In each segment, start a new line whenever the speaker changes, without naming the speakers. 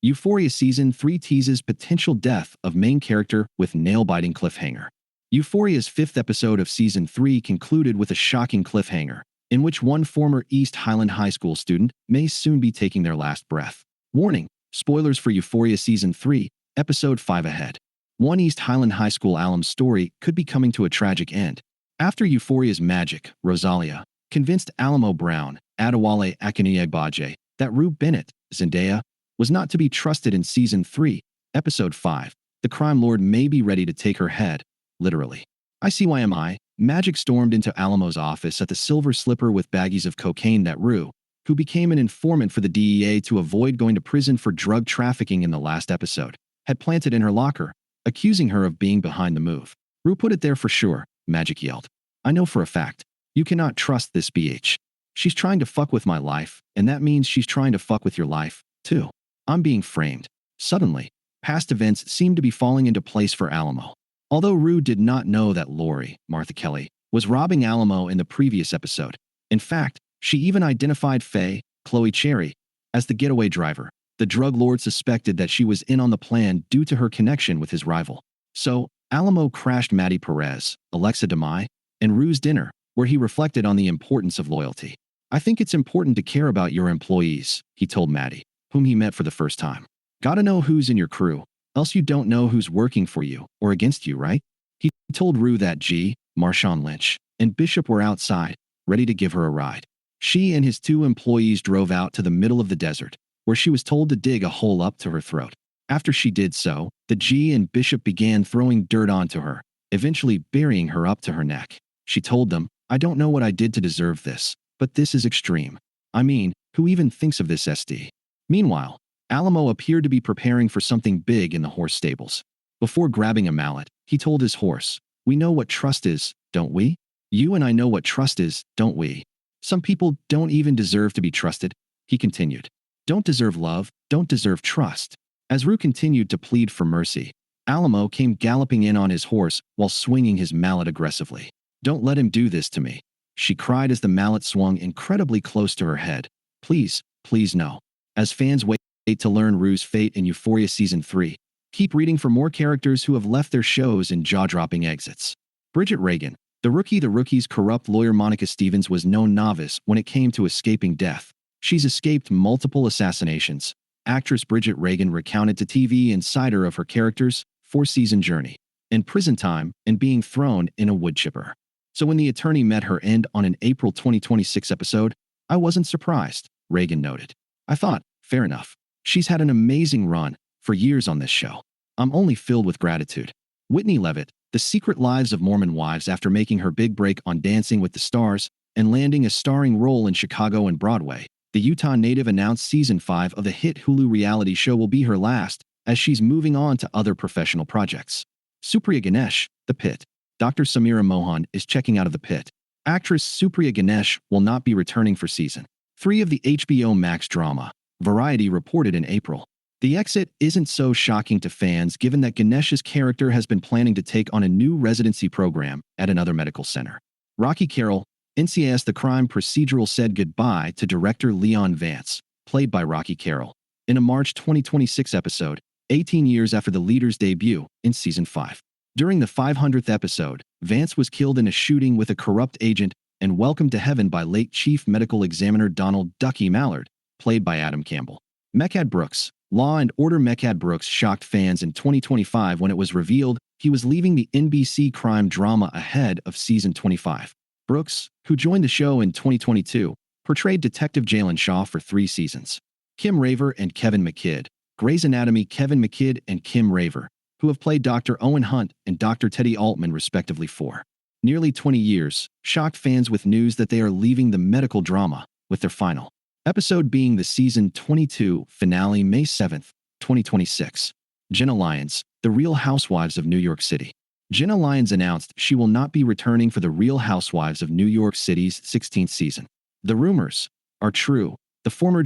Euphoria Season 3 teases potential death of main character with nail-biting cliffhanger. Euphoria's fifth episode of Season 3 concluded with a shocking cliffhanger, in which one former East Highland High School student may soon be taking their last breath. Warning: spoilers for Euphoria Season 3, Episode 5 ahead. One East Highland High School alum's story could be coming to a tragic end. After Euphoria's magic, Rosalia convinced Alamo Brown, Adewale Akinyi-Agbaje, that Rue Bennett, Zendaya, was not to be trusted in Season 3, Episode 5. The crime lord may be ready to take her head, literally. ICYMI, Magic stormed into Alamo's office at the Silver Slipper with baggies of cocaine that Rue, who became an informant for the DEA to avoid going to prison for drug trafficking in the last episode, had planted in her locker, accusing her of being behind the move. Rue put it there for sure, Magic yelled. I know for a fact. You cannot trust this BH. She's trying to fuck with my life, and that means she's trying to fuck with your life, too. I'm being framed. Suddenly, past events seemed to be falling into place for Alamo. Although Rue did not know that Lori, Martha Kelly, was robbing Alamo in the previous episode. In fact, she even identified Faye, Chloe Cherry, as the getaway driver. The drug lord suspected that she was in on the plan due to her connection with his rival. So, Alamo crashed Maddie Perez, Alexa Demai, and Rue's dinner, where he reflected on the importance of loyalty. I think it's important to care about your employees, he told Maddie, whom he met for the first time. Gotta know who's in your crew, else you don't know who's working for you or against you, right? He told Rue that G, Marshawn Lynch, and Bishop were outside, ready to give her a ride. She and his two employees drove out to the middle of the desert, where she was told to dig a hole up to her throat. After she did so, the G and Bishop began throwing dirt onto her, eventually burying her up to her neck. She told them, I don't know what I did to deserve this, but this is extreme. I mean, who even thinks of this SD? Meanwhile, Alamo appeared to be preparing for something big in the horse stables. Before grabbing a mallet, he told his horse, we know what trust is, don't we? You and I know what trust is, don't we? Some people don't even deserve to be trusted, he continued. Don't deserve love, don't deserve trust. As Rue continued to plead for mercy, Alamo came galloping in on his horse while swinging his mallet aggressively. Don't let him do this to me, she cried as the mallet swung incredibly close to her head. Please, please no. As fans wait to learn Rue's fate in Euphoria Season 3, keep reading for more characters who have left their shows in jaw-dropping exits. Bridget Reagan, the rookie's corrupt lawyer Monica Stevens was no novice when it came to escaping death. She's escaped multiple assassinations. Actress Bridget Reagan recounted to TV Insider of her character's four-season journey, in prison time, and being thrown in a wood chipper. So when the attorney met her end on an April 2026 episode, I wasn't surprised, Reagan noted. I thought, fair enough. She's had an amazing run for years on this show. I'm only filled with gratitude. Whitney Levitt, The Secret Lives of Mormon Wives, after making her big break on Dancing with the Stars and landing a starring role in Chicago and Broadway, the Utah native announced Season 5 of the hit Hulu reality show will be her last, as she's moving on to other professional projects. Supriya Ganesh, The Pit. Dr. Samira Mohan is checking out of The Pit. Actress Supriya Ganesh will not be returning for Season 3 of the HBO Max drama, Variety reported in April. The exit isn't so shocking to fans given that Ganesh's character has been planning to take on a new residency program at another medical center. Rocky Carroll, NCIS The Crime Procedural, said goodbye to director Leon Vance, played by Rocky Carroll, in a March 2026 episode, 18 years after the leader's debut in Season 5. During the 500th episode, Vance was killed in a shooting with a corrupt agent and welcomed to heaven by late Chief Medical Examiner Donald Ducky Mallard, played by Adam Campbell. Mehcad Brooks. Law and Order. Mehcad Brooks shocked fans in 2025 when it was revealed he was leaving the NBC crime drama ahead of Season 25. Brooks, who joined the show in 2022, portrayed Detective Jalen Shaw for 3 seasons. Kim Raver and Kevin McKidd. Grey's Anatomy. Kevin McKidd and Kim Raver, who have played Dr. Owen Hunt and Dr. Teddy Altman respectively for nearly 20 years, shocked fans with news that they are leaving the medical drama, with their final episode being the Season 22 finale May 7, 2026. Jenna Lyons, The Real Housewives of New York City. Jenna Lyons announced she will not be returning for The Real Housewives of New York City's 16th season. The rumors are true, the former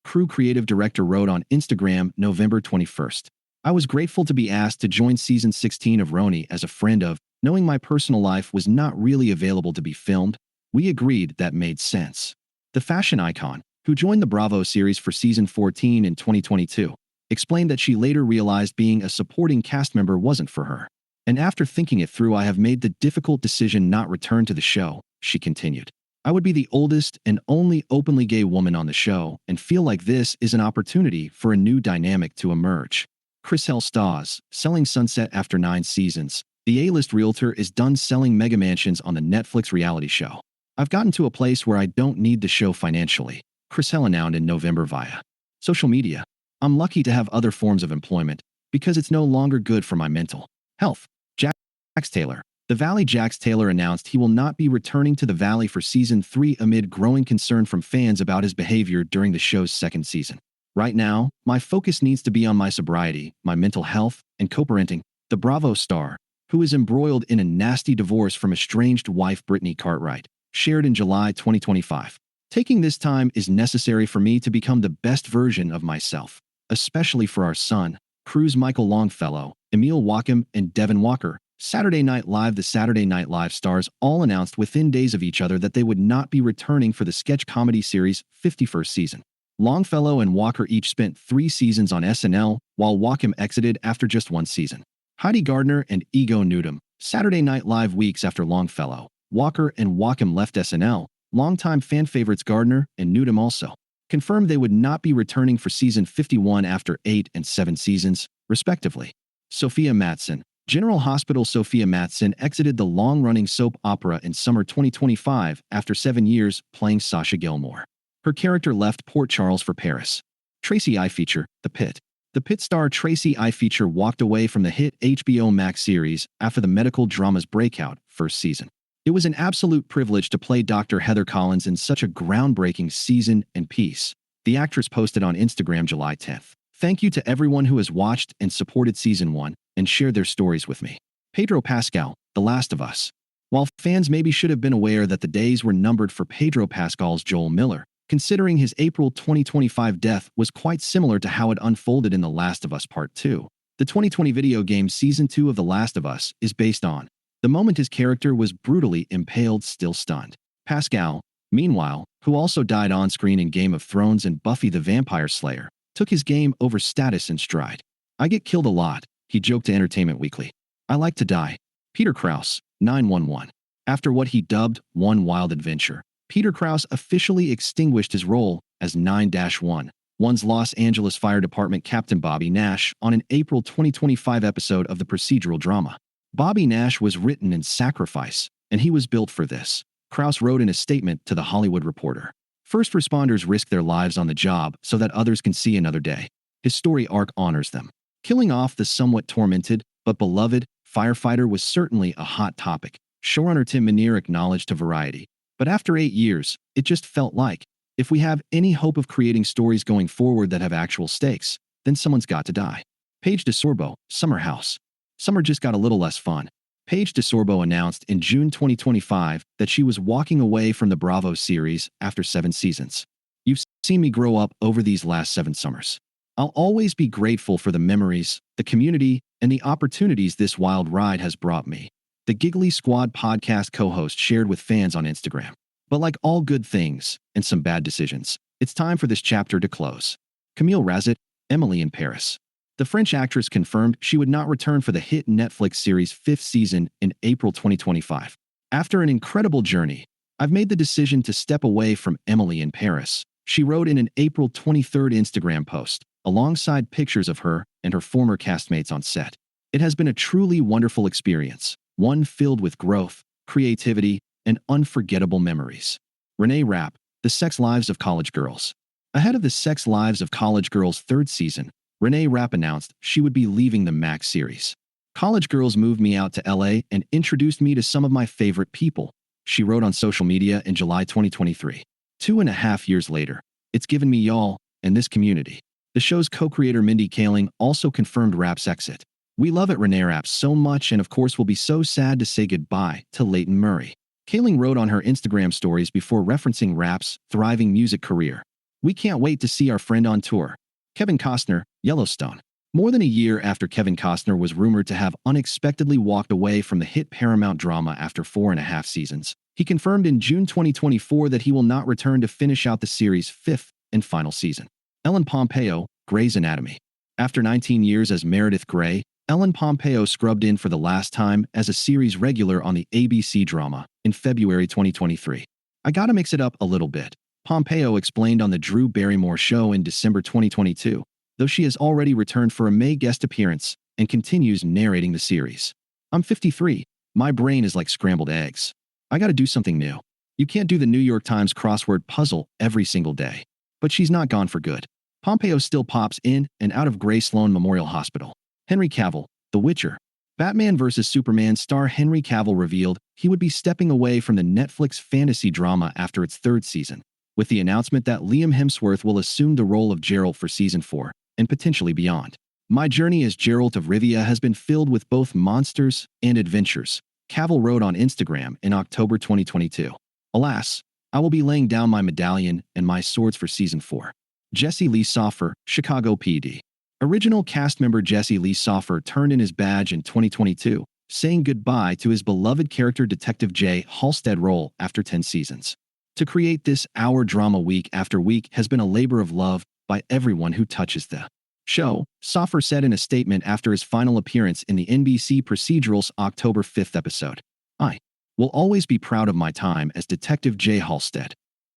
Crew creative director wrote on Instagram November 21st. I was grateful to be asked to join Season 16 of Roni as a friend of, knowing my personal life was not really available to be filmed. We agreed that made sense. The fashion icon, who joined the Bravo series for Season 14 in 2022, explained that she later realized being a supporting cast member wasn't for her. And after thinking it through, I have made the difficult decision not return to the show, she continued. I would be the oldest and only openly gay woman on the show and feel like this is an opportunity for a new dynamic to emerge. Chris Stars, selling Sunset after 9 seasons. The A-list realtor is done selling mega mansions on the Netflix reality show. I've gotten to a place where I don't need the show financially, Chris announced in November via social media. I'm lucky to have other forms of employment because it's no longer good for my mental health. Jax Taylor. The Valley. Jax Taylor announced he will not be returning to the Valley for Season 3 amid growing concern from fans about his behavior during the show's 2nd season. Right now, my focus needs to be on my sobriety, my mental health, and co-parenting. The Bravo star, who is embroiled in a nasty divorce from estranged wife Brittany Cartwright, shared in July 2025. Taking this time is necessary for me to become the best version of myself, especially for our son, Cruz Michael Longfellow, Emil Wackham, and Devin Walker. Saturday Night Live. The Saturday Night Live stars all announced within days of each other that they would not be returning for the sketch comedy series' 51st season. Longfellow and Walker each spent 3 seasons on SNL, while Wackham exited after just 1 season. Heidi Gardner and Ego Newdom. Saturday Night Live. Weeks after Longfellow, Walker, and Wackham left SNL, longtime fan favorites Gardner and Newdom also confirmed they would not be returning for season 51 after 8 and 7 seasons, respectively. Sophia Matson. General Hospital. Sophia Matson exited the long-running soap opera in summer 2025 after 7 years playing Sasha Gilmore. Her character left Port Charles for Paris. Tracy Feature. The Pit. The Pit star Tracy Feature walked away from the hit HBO Max series after the medical drama's breakout 1st season. It was an absolute privilege to play Dr. Heather Collins in such a groundbreaking season and piece, the actress posted on Instagram July 10th. Thank you to everyone who has watched and supported Season 1 and shared their stories with me. Pedro Pascal, The Last of Us. While fans maybe should have been aware that the days were numbered for Pedro Pascal's Joel Miller, considering his April 2025 death was quite similar to how it unfolded in The Last of Us Part 2. The 2020 video game Season 2 of The Last of Us is based on the moment his character was brutally impaled, still stunned. Pascal, meanwhile, who also died on screen in Game of Thrones and Buffy the Vampire Slayer, took his game over status in stride. I get killed a lot, he joked to Entertainment Weekly. I like to die. Peter Krause, 911. After what he dubbed One Wild Adventure, Peter Krause officially extinguished his role as 9-1's Los Angeles Fire Department Captain Bobby Nash on an April 2025 episode of the procedural drama. Bobby Nash was written in sacrifice, and he was built for this, Krause wrote in a statement to The Hollywood Reporter. First responders risk their lives on the job so that others can see another day. His story arc honors them. Killing off the somewhat tormented but beloved firefighter was certainly a hot topic, showrunner Tim Minear acknowledged to Variety. But after 8 years, it just felt like, if we have any hope of creating stories going forward that have actual stakes, then someone's got to die. Paige DeSorbo, Summer House. Summer just got a little less fun. Paige DeSorbo announced in June 2025 that she was walking away from the Bravo series after 7 seasons. You've seen me grow up over these last 7 summers. I'll always be grateful for the memories, the community, and the opportunities this wild ride has brought me, the Giggly Squad podcast co-host shared with fans on Instagram. But like all good things, and some bad decisions, it's time for this chapter to close. Camille Razet, Emily in Paris. The French actress confirmed she would not return for the hit Netflix series' 5th season in April 2025. After an incredible journey, I've made the decision to step away from Emily in Paris, she wrote in an April 23rd Instagram post, alongside pictures of her and her former castmates on set. It has been a truly wonderful experience, one filled with growth, creativity, and unforgettable memories. Renee Rapp, The Sex Lives of College Girls. Ahead of The Sex Lives of College Girls' 3rd season, Renee Rapp announced she would be leaving the Max series. College Girls moved me out to LA and introduced me to some of my favorite people, she wrote on social media in July 2023. 2.5 years later, it's given me y'all and this community. The show's co-creator Mindy Kaling also confirmed Rapp's exit. We love it, Renee Rapp, so much, and of course we'll be so sad to say goodbye to Leighton Murray. Kaling wrote on her Instagram stories before referencing Rapp's thriving music career. We can't wait to see our friend on tour. Kevin Costner, Yellowstone. More than a year after Kevin Costner was rumored to have unexpectedly walked away from the hit Paramount drama after 4.5 seasons, he confirmed in June 2024 that he will not return to finish out the series' 5th and final season. Ellen Pompeo, Grey's Anatomy. After 19 years as Meredith Grey, Ellen Pompeo scrubbed in for the last time as a series regular on the ABC drama in February 2023. I gotta mix it up a little bit, Pompeo explained on the Drew Barrymore show in December 2022, though she has already returned for a May guest appearance and continues narrating the series. I'm 53. My brain is like scrambled eggs. I gotta do something new. You can't do the New York Times crossword puzzle every single day. But she's not gone for good. Pompeo still pops in and out of Gray Sloan Memorial Hospital. Henry Cavill, The Witcher. Batman vs. Superman star Henry Cavill revealed he would be stepping away from the Netflix fantasy drama after its third season, with the announcement that Liam Hemsworth will assume the role of Geralt for season 4, and potentially beyond. My journey as Geralt of Rivia has been filled with both monsters and adventures, Cavill wrote on Instagram in October 2022. Alas, I will be laying down my medallion and my swords for season 4. Jesse Lee Soffer, Chicago PD. Original cast member Jesse Lee Soffer turned in his badge in 2022, saying goodbye to his beloved character Detective Jay Halstead role after 10 seasons. To create this hour drama week after week has been a labor of love by everyone who touches the show, Soffer said in a statement after his final appearance in the NBC procedural's October 5th episode. I will always be proud of my time as Detective Jay Halstead.